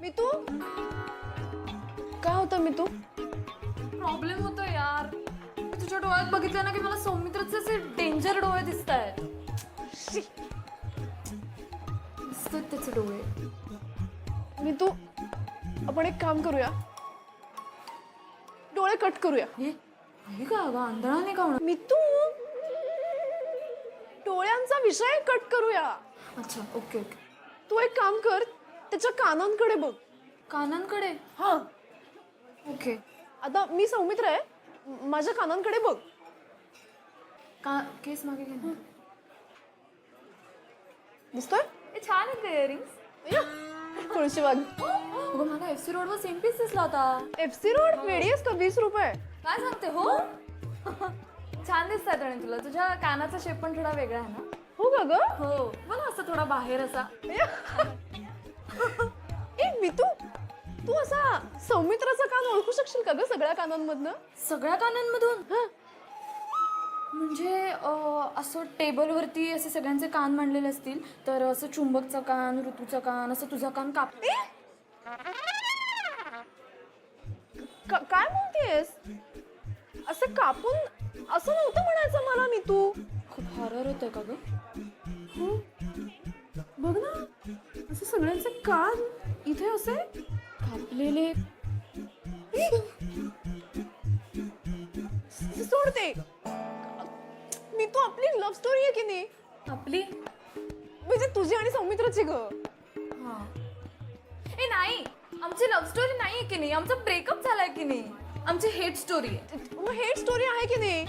मितू काय होतं मितू? प्रॉब्लेम होतो यार. मी तुझ्या डोळ्यात बघितलं ना की मला सौमित्रचे असे डेंजर डोळे दिसत आहेत. दिसतात त्याचे डोळे. मितू आपण एक काम करूया, डोळे कट करूया. हे का ग आंधळाने का होणार? मितू डोळ्यांचा विषय कट करूया. अच्छा ओके ओके. तू एक काम कर, त्याच्या कानांकडे बघ. कानांकडे? हा ओके. आता मी सौमित्र आहे, माझ्या कानांकडे बघ. का केस मागे घे ना. दिसतोय? हे छान आहेत इयरिंग्स. तुळशी बाग. अगं मला एफसी रोडवर सेम पीस दिसला होता. एफसी रोड वेडी असतो 20 रुपये. काय सांगते हो? छान दिसतात आणि तुला तुझ्या कानाचा शेप पण थोडा वेगळा आहे ना. हो का ग? हो मला असं थोडा बाहेर असा. ए मितू तू असा सौमित्राचा कान ओळखू शकशील का ग सगळ्या कानांमधनं? सगळ्या कानांमधून? म्हणजे असं टेबलवरती असे सगळ्यांचे कान मांडलेले असतील तर असं चुंबकचा कान, ऋतूचा कान, असं तुझा कान कापते. काय म्हणतेस? असं कापून असं नव्हतं म्हणायचं मला मितू. खूप हॉरर होतंय का ग? हो बघ ना, असे सगळ्यांचे कान इथे असे कापलेले. सोडते मी. तू आपली लव्ह स्टोरी आहे की नाही? आपली? म्हणजे तुझी आणि सौमित्राची ग. हा. ए नाही, आमची लव्ह स्टोरी नाही आहे की नाही, आमचा ब्रेकअप झालाय की नाही, आमची हेट स्टोरी आहे. मग हेट स्टोरी आहे की नाही?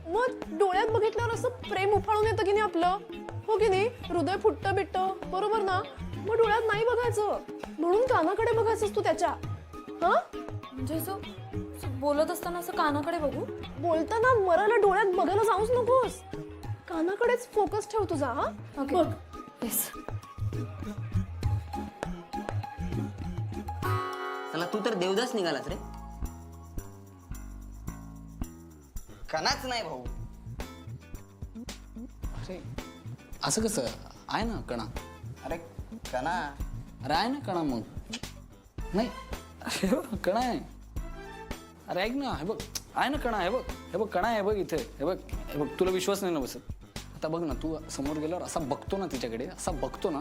मग डोळ्यात बघितल्यावर असं प्रेम उफाळून येतं की नाही आपलं, हो की नाही? हृदय फुटतं बिटतं, बरोबर ना? मग डोळ्यात नाही बघायचं, म्हणून कानाकडे बघायचंस तू त्याच्या. हा म्हणजे असं बोलत असताना असं कानाकडे बघू? बोलताना मराला डोळ्यात बघायला जाऊच नकोस, कानाकडेच फोकस ठेव तुझा. हा ओके. बघ. येस. चला तू तर देवदास निघालास रे. कणाच नाही भाऊ. अरे असं कसं आहे ना कणा. अरे कणा. अरे आहे ना कणा मग. नाही हे बघ कणा आहे. अरे ऐक ना, हे बघ आहे ना कणा. हे बघ, हे बघ कणा आहे बघ इथे. हे बघ, हे बघ तुला विश्वास नाही ना बसत. आता बघ ना, तू समोर गेल्यावर असा बघतो ना तिच्याकडे, असा बघतो ना,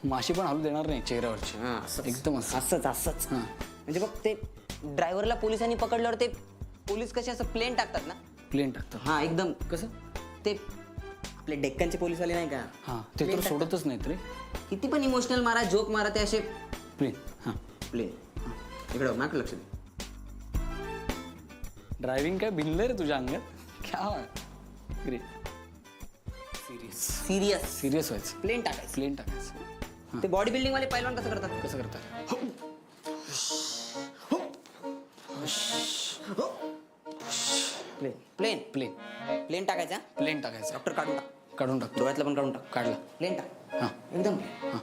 माशी पण हलू देणार नाही चेहऱ्यावरची. हा, असंच. एकदम असं. असंच हां म्हणजे बघ ते ड्रायव्हरला पोलिसांनी पकडल्यावर ते पोलीस कसे असं प्लेन टाकतात ना. प्लेन टाकतं. हा एकदम कसं? ते आपले डेक्कनचे पोलीस आले नाही का. हां ते तर Plane सोडतच नाहीत रे. किती पण इमोशनल मारा, जोक मारा, ते असे प्लेन. हां प्लेन. इकडे बघ, माझं लक्ष दे. ड्रायव्हिंग काय भिनलंय रे तुझ्या अंगात. क्या ग्रेट. सिरियस सिरियस सिरियस व्हायचं. प्लेन टाकायचं. प्लेन टाकायचं. ते बॉडी बिल्डिंग वाले पैलवान कसं करतात? कसं करतात? Plane plane plane. प्लेन टाकायचा. प्लेन टाकायचं. डॉक्टर काढून टाक. काढून टाकतो. डोळ्यातलं पण काढून टाक. काढला. प्लेन टाक. हां एकदम हां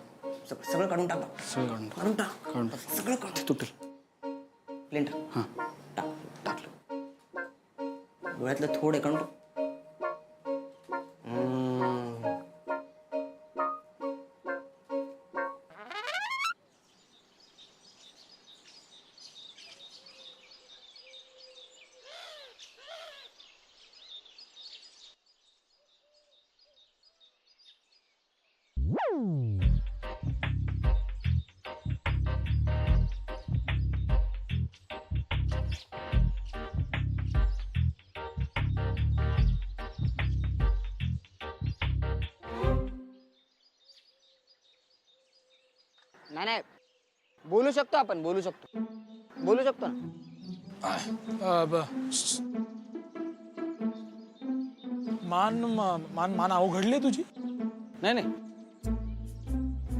सगळं काढून टाक डॉक्टर. सगळं काढून टाक. काढून टाक. काढून टाक. सगळं काढून ते तुटेल. प्लेन टाक. हां टाक. टाकलं. डोळ्यातलं थोडं काढून टाक. नाही नाही, बोलू शकतो आपण. बोलू शकतो ना. मान अवघडली तुझी. नाही नाही,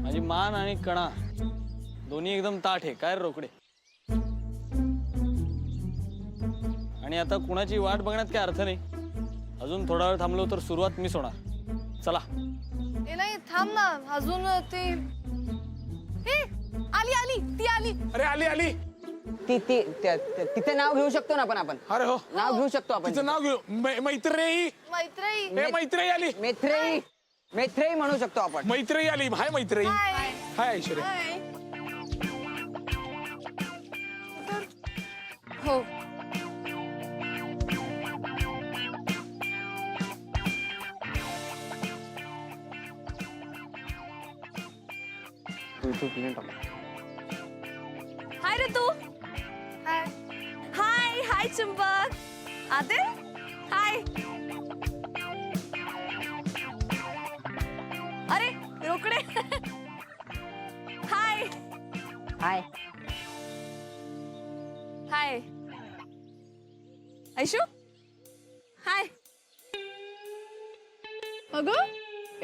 माझी मान आणि कणा दोन्ही एकदम ताठ आहे. काय रे रोकडे. आणि आता कुणाची वाट बघण्यात काय अर्थ नाही. अजून थोडा वेळ थांबलो तर सुरुवात मिस होणार. चला. ए नाही थांब ना अजून. ते आली आली ती आली. अरे आली आली. तिथे नाव घेऊ शकतो ना आपण. अरे हो, नाव घेऊ शकतो आपण. तिचं नाव घेऊ. मैत्रेयी. मैत्रीई. ए मैत्रेयी आली. मैत्रेयी म्हणू शकतो आपण. मैत्रेयी आली. हाय मैत्रेयी. हाय हाय ऐश्वर्या. हाय. प्लेन टाक. हाय ऋतू. हाय हाय हाय चंपक. आते हाय. अरे रोकडे. हाय हाय. हाय. ऐशू हाय. अगं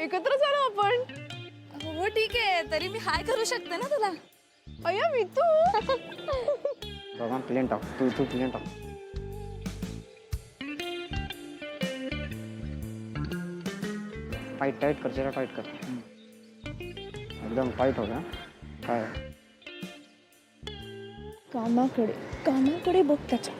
एकत्र झालो आपण. हो ठीक आहे, तरी मी हाय करू शकते ना तुला. अय्या मी तू. बाबा प्लेन टाक. तू प्लेन टाक. टाइट कर, जरा टाइट कर. एकदम टाइट हो गया. काय कामाकडे बघ त्याच्या.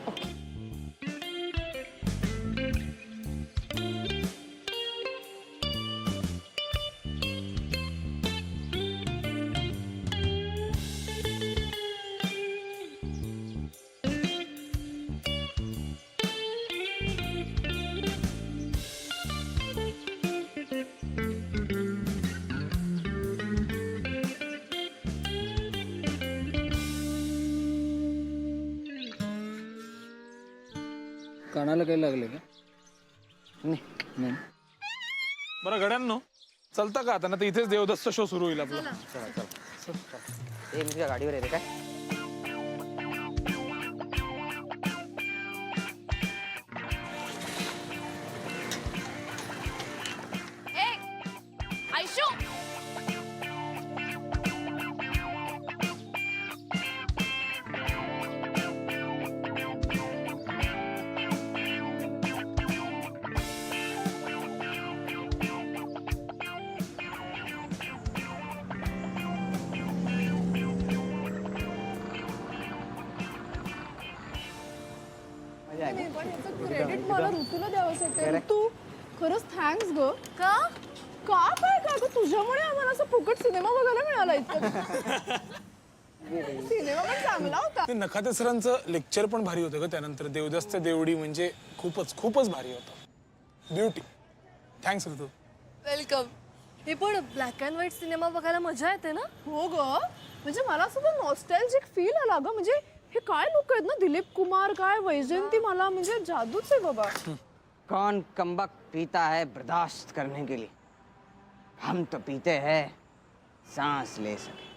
कानाला काही लागले का? नाही. बरं गड्यांनो, चलता का आता? ना तर इथेच देवदत्त शो सुरू होईल आपला. मी तुझ्या गाडीवर येते काय? ए ऐशू. पण याचं क्रेडिट मला ऋतूला द्यावंसं वाटतं. ऋतू खरंच थँक्स ग. का काय ग तुझ्यामुळे आम्हाला असं फुकट सिनेमा बघायला मिळाला इतकं. सिनेमा पण चांगला होता. ते नखाते सरांचं लेक्चर पण भारी होतं ग. त्यानंतर देवदत्त देवडी म्हणजे खूपच भारी होतं. ब्युटी. थँक्स ऋतू. वेलकम. हे पण ब्लॅक अँड व्हाईट सिनेमा बघायला मजा येते ना. हो ग, म्हणजे मला सुद्धा नॉस्टॅल्जिक फील आला ग. म्हणजे हे काय लोक आहेत ना, दिलीप कुमार काय वैजयंती, मला म्हणजे जादूच आहे बाबा. कौन कमबक पीता है बर्दाश्त करने के लिए, हम तो पीते हैं सांस ले सके.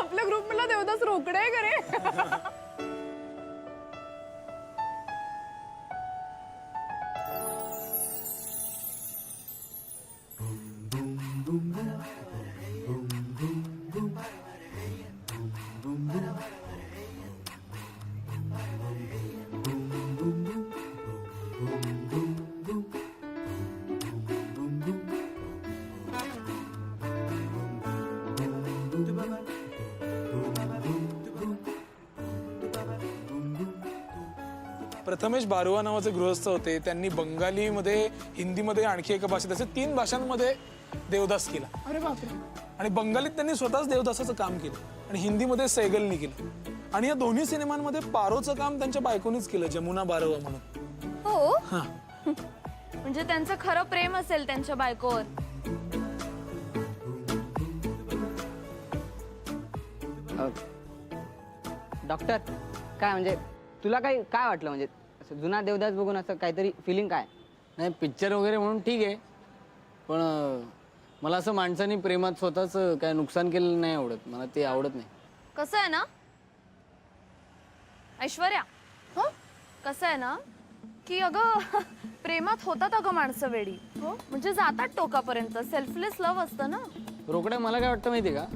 आपल्या ग्रुप मधला देवदास रोकडे आहे का रे? प्रथमेश बारुआ नावाचे गृहस्थ होते. त्यांनी बंगालीमध्ये, हिंदीमध्ये, आणखी एका भाषेत, असे 3 भाषांमध्ये देवदास केला. अरे बापरे. आणि बंगालीत त्यांनी स्वतःच देवदासाचं काम केलं आणि हिंदीमध्ये सैगलनी केलं. आणि या दोन्ही सिनेमांमध्ये पारोचं काम त्यांच्या बायकोनीच केलं, जमुना बारुआ म्हणून. हो. हा. म्हणजे त्यांचं खरं प्रेम असेल त्यांच्या बायकोवर. डॉक्टर काय म्हणजे तुला काय वाटलं, म्हणजे असं जुना देवदास बघून असं काहीतरी फिलिंग काय? नाही, पिक्चर वगैरे म्हणून ठीक आहे, पण मला असं माणसाने प्रेमात स्वतःच काय नुकसान केलेलं नाही आवडत. मला ते आवडत नाही. कसं आहे ना ऐश्वर्या, कसं आहे ना की अगं प्रेमात होतात अगं माणसं वेडी. हो म्हणजे जातात टोकापर्यंत. सेल्फलेस लव्ह असतं ना. रोकड्या, मला काय वाटतं माहिती आहे का,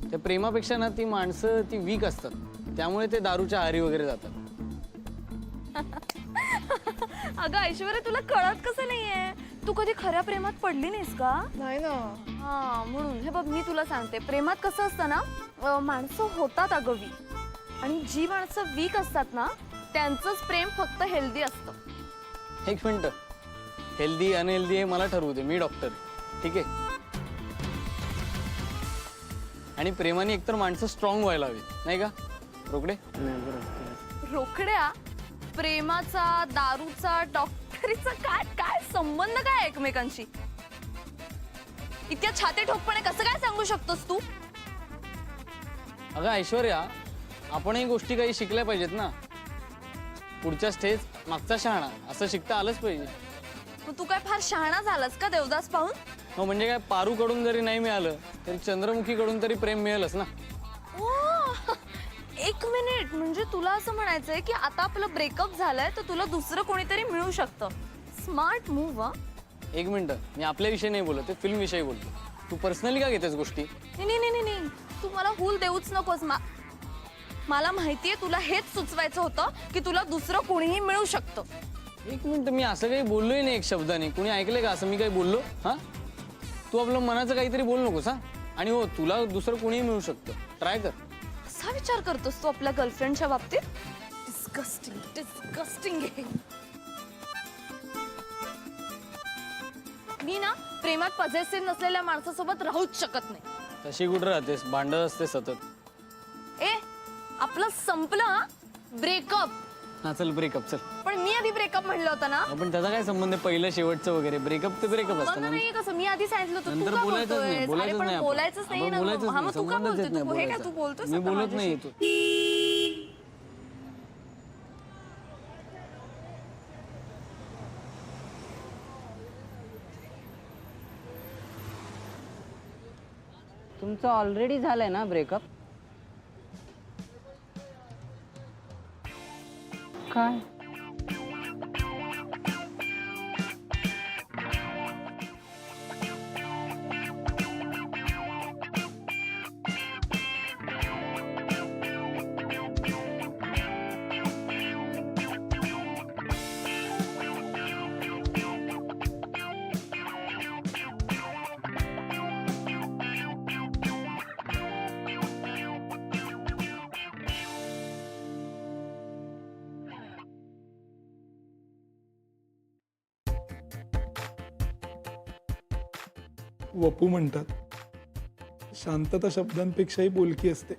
त्या प्रेमापेक्षा ना ती माणसं ती वीक असतात, त्यामुळे ते दारूच्या आहारी वगैरे जातात. अगं ऐश्वर्या, तुला कळत कसं नाहीये? तू कधी खऱ्या प्रेमात पडली नाहीस का? नाही ना. हा, म्हणून हे बघ, मी तुला सांगते, प्रेमात कसं असतं ना, माणसं होतात अगं वीक. आणि जी माणसं वीक असतात ना, त्यांचंच प्रेम फक्त हेल्दी असतं. एक मिनिट, हेल्दी अनहेल्दी हे मला ठरवू दे, मी डॉक्टर, ठीक आहे. आणि प्रेमाने एकतर माणसं स्ट्रॉंग व्हायला हवी, नाही का रोकडे? रोकड्या, प्रेमाचा, दारूचा, डॉक्टरीचा काय काय संबंध काय एकमेकांशी? इतक्या छाती ठोकपणे कसं काय सांगू शकतोस तू? अगं ऐश्वर्या, आपणही गोष्टी काही शिकल्या पाहिजेत ना. पुढच्या स्टेज मागचा शहाणा असं शिकता आलंच पाहिजे. मग तू काय फार शहाणा झालास का देवदास पाहून? हो म्हणजे काय, पारू कडून जरी नाही मिळालं तरी चंद्रमुखी कडून तरी प्रेम मिळेलच ना. ओ, एक मिनिट, म्हणजे तुला असं म्हणायचंय की आता आपलं ब्रेकअप झालंय तर तुला दुसरं कोणीतरी मिळू शकतं. Smart move. हा. एक मिनिट, मी आपल्याविषयी नाही बोलत, फिल्म विषयी बोलतो. तू पर्सनली का घेतेस गोष्टी? नाही, तू मला हूल देऊच नकोस. मला माहितीये तुला हेच सुचवायचं होतं की तुला दुसरं कोणीही मिळू शकतं. एक मिनिट, मी असं काही बोललोय नाही एक शब्दाने. कोणी ऐकलंय का असं मी काही बोललो? हा, तू आपलं मनाचं काहीतरी बोल नकोस. हा, आणि हो, तुला दुसरं कोणीही मिळू शकतं, ट्राय कर. कसा विचार करतोस तू आपल्या गर्लफ्रेंडच्या बाबतीत? डिस्गस्टिंग आहे. मी ना प्रेमात पॉझिटिव्ह नसलेल्या माणसासोबत राहूच शकत नाही. तशी कुठं राहतेस, भांडत असते सतत. ए, आपलं संपलं ब्रेकअप. हा चल ब्रेकअप चल. पण मी आधी ब्रेकअप म्हणलं होतं ना. पण त्याचा काय संबंध आहे पहिलं शेवटचं वगैरे? ब्रेकअप ते ब्रेकअप मग असतं. नाही कसं मी आधी सांगितलं होतं, तू नंतर का बोलायचंच बोलतोयस? नाही, अरे बोलायचंच पण नाही आपण. बोलायचंच नाही आपण ना. बोलायचंच हा, नाही, मग तू का संबंधच बोलतोय? येत नाही तू हे काय तू बोलायचा. बोलतोस मी आता बोलत नाही माझ्याशी? तू. तुमचं ऑलरेडी झालंय ना ब्रेकअप? काय? वपू म्हणतात, शांतता शब्दांपेक्षाही बोलकी असते.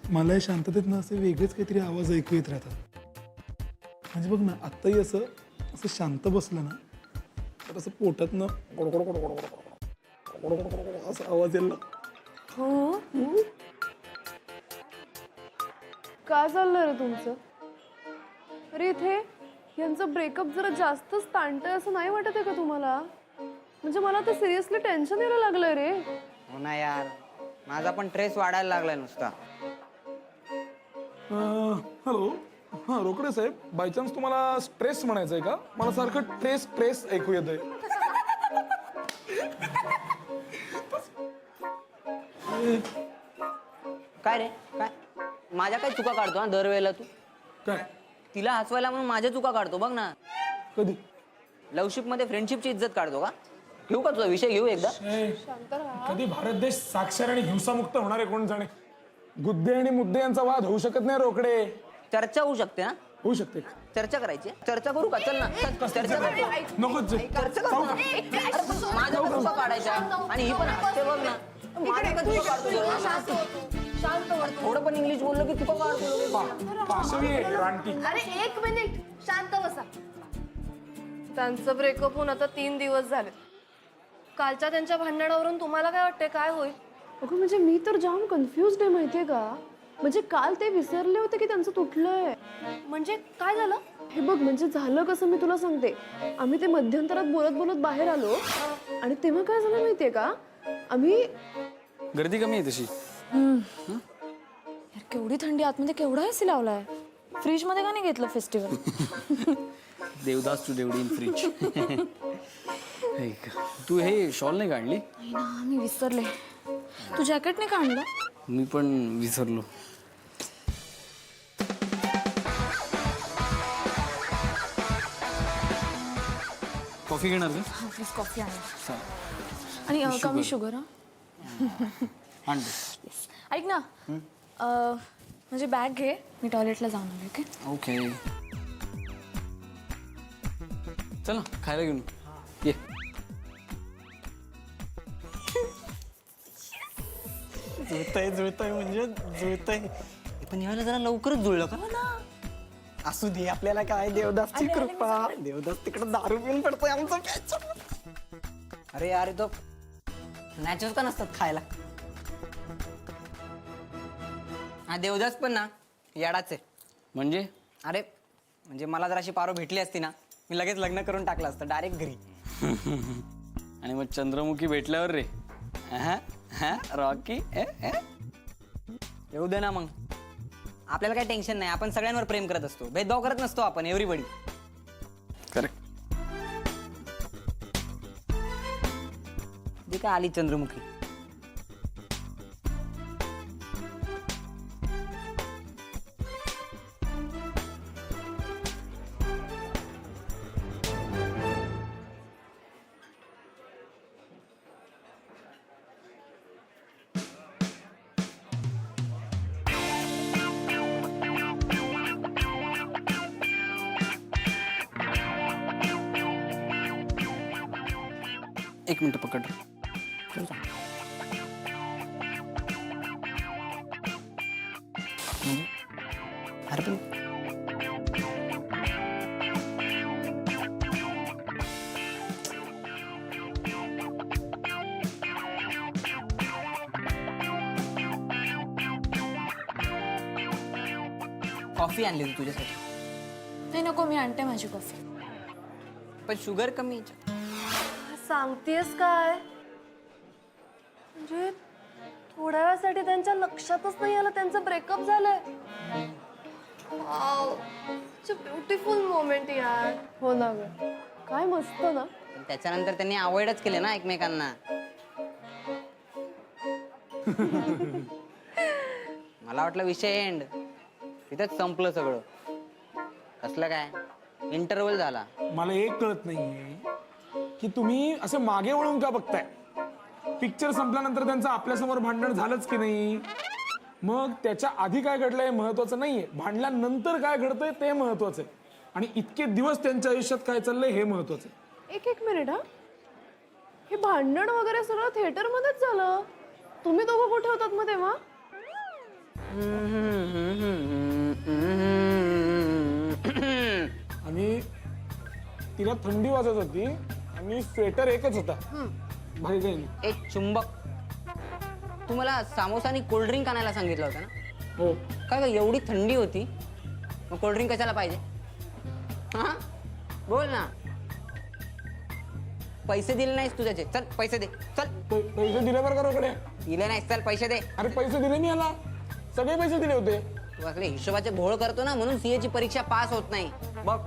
मला या शांततेतनं असे वेगळेच काहीतरी आवाज ऐकू येत राहतात. म्हणजे बघ ना, आत्ताही असं असं शांत बसलं ना तर असं पोटातनं असा आवाज यायला लागतो. हो. काय चाललंय रे तुमचं? अरे इथे यांचं ब्रेकअप जरा जास्तच ताणतंय असं नाही वाटत आहे का तुम्हाला? म्हणजे मला तर सिरियसली टेन्शन यायला लागलंय रे. हो ना यार, माझा पण ट्रेस वाढायला लागलाय नुसता. हॅलो, हां रोकडे साहेब, बाय चान्स तुम्हाला स्ट्रेस म्हणायचंय का? मला सारखं ट्रेस ऐकू येतंय. काय रे काय? माझ्या काय चुका काढतो हा दरवेळेला तू? काय? तिला हसवायला म्हणून माझ्या चुका काढतो बघ ना. कधी? लवशिप मध्ये फ्रेंडशिपची इज्जत काढतो का? घेऊ का तुझा विषय घेऊ एकदा? कधी भारत देश साक्षर आणि हिंसामुक्त होणार आहे कोण जाणे? गुद्दे आणि मुद्दे यांचा वाद होऊ शकत नाही रोकडे. चर्चा होऊ शकते ना? होऊ शकते. चर्चा करायची? चर्चा करू का? चल ना चर्चा करू. नकोच जे. चर्चा करू ना. अरे पण माझ्या पण चुका काढायच्या आणि ही पण हसते बघ ना. माझ्या पण चुका काढतो जरा. थोडं पण इंग्लिश बोललं की चुका काढतो. पाशवी आहे रानटी. अरे एक मिनिट, शांत बसा. त्यांचं ब्रेकअप होऊन आता 3 दिवस झाले. कालच्या त्यांच्या भांडणावरून तुम्हाला काय वाटतंय काय होईल? अगं म्हणजे मी तर जाम कन्फ्युज्ड आहे माहितीये का. म्हणजे काल ते विसरले होते की त्यांचं तुटलंय. म्हणजे काय झालं हे बघ. म्हणजे झालं कसं मी तुला सांगते. आम्ही ते मध्यंतरात बोलत बोलत बाहेर आलो आणि तेव्हा काय झालं माहितीये का, आम्ही गर्दी कमी आहे तशी. यार केवढी थंडी, आतमध्ये केवढा एसी लावलाय. फ्रीज मध्ये का नाही घेतलं फेस्टिवल? देवदास टू देवडी इन फ्रीज. तू हे शॉल नाही काढली? नाही ना, मी विसरले. तू जॅकेट नाही काढलं? मी पण विसरलो. कॉफी घेणार का? हा प्लीज कॉफी आणा. आणि कमी शुगर. हा ऐक ना, म्हणजे बॅग घे, मी टॉयलेटला जाऊन आले. ओके ओके चल ना खायला घेऊन ये. जुळतंय म्हणजे जुळतंय. पण यावेळेला जरा लवकरच जुळलं का? असू दे, आपल्याला काय देवदासची कृपा. देवदास तिकडे दारू पिऊन पडतोय आमचा. अरे यार तो नॅचरल का नसतात खायला. हा देवदास पण ना याडाच आहे. म्हणजे अरे म्हणजे मला जर अशी पारो भेटली असती ना मी लगेच लग्न करून टाकलं असतं डायरेक्ट घरी. आणि मग चंद्रमुखी भेटल्यावर रे रॉकी येऊ दे ना मग. आपल्याला काही टेन्शन नाही. आपण सगळ्यांवर प्रेम करत असतो. भेदभाव करत नसतो आपण. एव्हरीबडी. करेक्ट. जी काय आली चंद्रमुखी. एक मिनिट पकड. अरे पण कॉफी आणली होती तुझ्यासाठी. नाही नको, मी आणते माझी कॉफी. पण शुगर कमी. सांगतेस काय म्हणजे थोड्या वेळासाठी त्यांच्या लक्षातच नाही आलं त्यांचं ब्रेकअप झालंय. ब्युटिफुल मोमेंट यार. हो ना ग, काय मस्त ना. त्याच्यानंतर त्यांनी अवॉइडच केले ना एकमेकांना. मला वाटलं विषय एंड. तिथंच संपलं सगळं. कसलं काय इंटरव्हल झाला. मला एक कळत नाहीये की तुम्ही असे मागे वळून का बघताय. पिक्चर संपल्यानंतर त्यांचं आपल्यासमोर भांडण झालंच की नाही. मग त्याच्या आधी काय घडलंय महत्वाचं नाहीये, भांडल्यानंतर काय घडतंय ते महत्वाचं आहे. आणि इतके दिवस त्यांच्या आयुष्यात काय चाललंय हे महत्वाचं आहे. एक मिनिट हा, हे भांडण वगैरे सगळं थिएटर मध्येच झालं. तुम्ही दोघं कुठे होतात मग तेव्हा? आणि तिला थंडी वाजत होती आणि स्वेटर एकच होता. भाई काही नाही. एक चुंबक. तू मला सामोसा आणि कोल्ड्रिंक आणायला सांगितलं होतं ना. हो काय गं, एवढी थंडी होती मग कोल्ड्रिंक कशाला पाहिजे. हा बोल ना. पैसे दिले नाहीस तू त्याचे. चल पैसे दे. चल. पैसे दिले बरं का रोकडे. दिले नाहीस. चल पैसे दे. अरे पैसे दिले मी याला, सगळे पैसे दिले होते. तू असले हिशोबाचे भोळ करतो ना म्हणून सीए ची परीक्षा पास होत नाही बघ.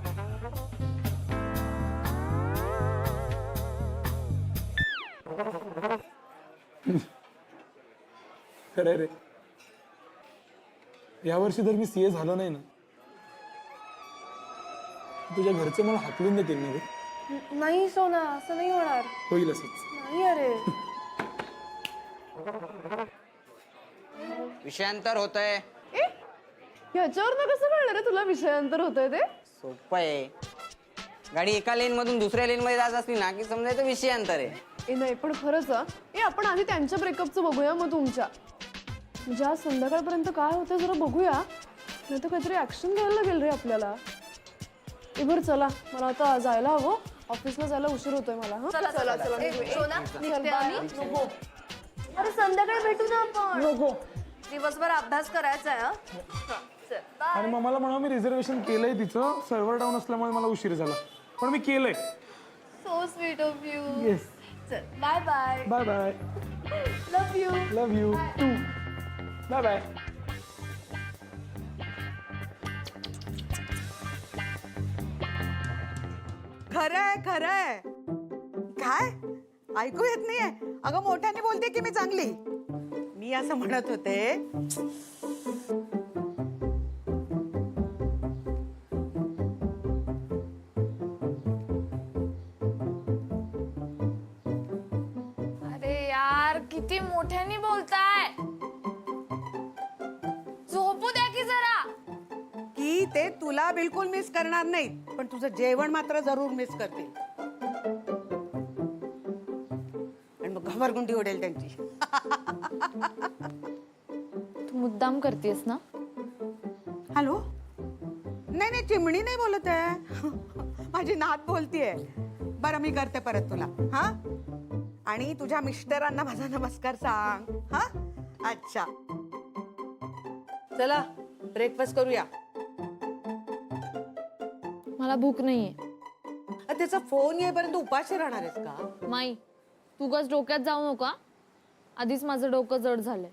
खरंय रे, यावर्षी जर मी सीए झालो नाही ना तुझ्या घरचे मला हाकलून देतील ना रे. नाही सोना, असं नाही होणार. होईल असंच. नाही अरे. विषयांतर होतंय. ह्याच्यावर कसं कळणार रे तुला विषयांतर होतंय ते? सोपं आहे. गाडी एका लेन मधून दुसऱ्या लेन मध्ये जात असली ना की समजायचं विषयांतर आहे. नाही पण खरंच आपण आधी त्यांच्या ब्रेकअपचं बघूया मग तुमच्या. म्हणजे आज संध्याकाळपर्यंत काय होतं जरा बघूया, नाही तर काहीतरी ऍक्शन घ्यायला लागेल रे आपल्याला. बरं चला, मला आता जायला हवं. ऑफिसला जायला उशीर होतोय मला. चला, चला, चला. अरे संध्याकाळी भेटू ना आपण. नको. दिवसभर अभ्यास करायचा आहे. आणि मग मला म्हणा मी रिझर्वेशन केलंय तिचं. सर्व्हर डाऊन असल्यामुळे मला उशीर झाला, पण मी केलंय. So sweet of you. Yes. चल bye bye. Bye bye. Love you. Love you too. Bye bye. खरंय खरंय. काय ऐकू येत नाहीये. अगं मोठ्याने बोलते की मी चांगली. मी असं म्हणत होते अरे यार किती मोठ्याने बोलताय. झोपू द्या की जरा. की ते तुला बिलकुल मिस करणार नाहीत, पण तुझं जेवण मात्र जरूर मिस करतील. आणि मग घबरगुंडी उडेल त्यांची. तू मुद्दाम करतेस ना. हॅलो. नाही नाही, चिमणी नाही बोलत आहे. माझी नात बोलतीये. बरं मी करते परत तुला. हा आणि तुझ्या मिस्टरांना माझा नमस्कार सांग हा. अच्छा चला ब्रेकफास्ट करूया. मला भूक नाहीये. त्याचा फोन येईपर्यंत उपाशी राहणार आहेस का? माई तू गस डोक्यात जाऊ नका. आधीच माझं डोकं जड झालंय.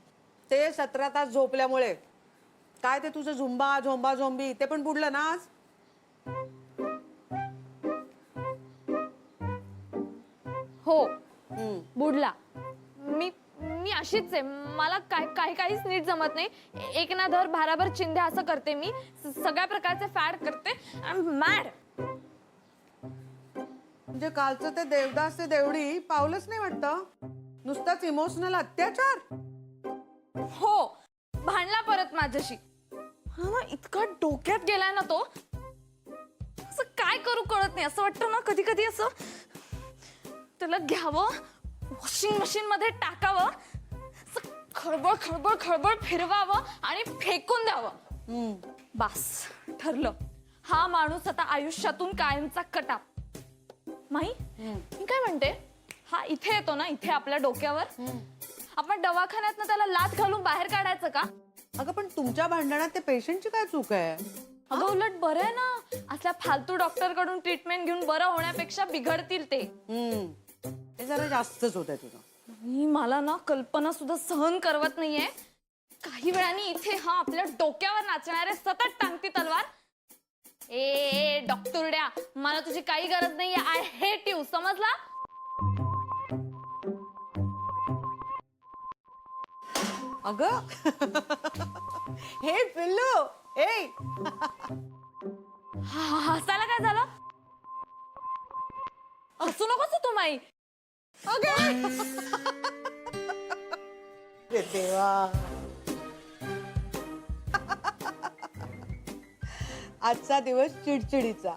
ते 17 तास झोपल्यामुळे. काय ते तुझं झुंबा झोंबा झोंबी ते पण बुडलं ना आज. हो बुडला. मी मी अशीच आहे. मला काहीच नीट जमत नाही. एक ना धर भाराभर चिंध्या असं करते मी. सगळ्या प्रकारचे फॅड करते. I am mad. म्हणजे कालचं ते देवदास ते देवडी पावलंच नाही वाटतं. नुसताच इमोशनल अत्याचार. हो भांडला परत माझ्याशी. हा ना इतका डोक्यात गेलाय ना तो. असं काय करू कळत नाही. असं वाटतं ना कधी कधी असं त्याला घ्यावं वॉशिंग मशीन मध्ये टाकावं असं खळबळ खळबळ खळबळ फिरवावं आणि फेकून द्यावं. बास ठरलं. हा माणूस आता आयुष्यातून कायमचा कटा. माही मी काय म्हणते हा इथे येतो ना इथे आपल्या डोक्यावर. आपण दवाखान्यात ना त्याला लाथ घालून बाहेर काढायचं का? अगं पण तुमच्या भांडणात ते पेशंटची काय चूक आहे? अगं उलट बरं आहे ना. असल्या फालतू डॉक्टर कडून ट्रीटमेंट घेऊन बरं होण्यापेक्षा बिघडतील ते. ते जरा जास्तच होत आहे तुझं. मी मला ना कल्पना सुद्धा सहन करवत नाहीये. काही वेळाने इथे हा आपल्या डोक्यावर नाचणारे सतत टांगती तलवार. ए डॉक्टरड्या मला तुझी काही गरज नाहीये. आय हेट यू समजला. अगं हे पिल्लू ए हसायला काय झालं? हसू नकोस तू माई. देवा आजचा दिवस चिडचिडीचा.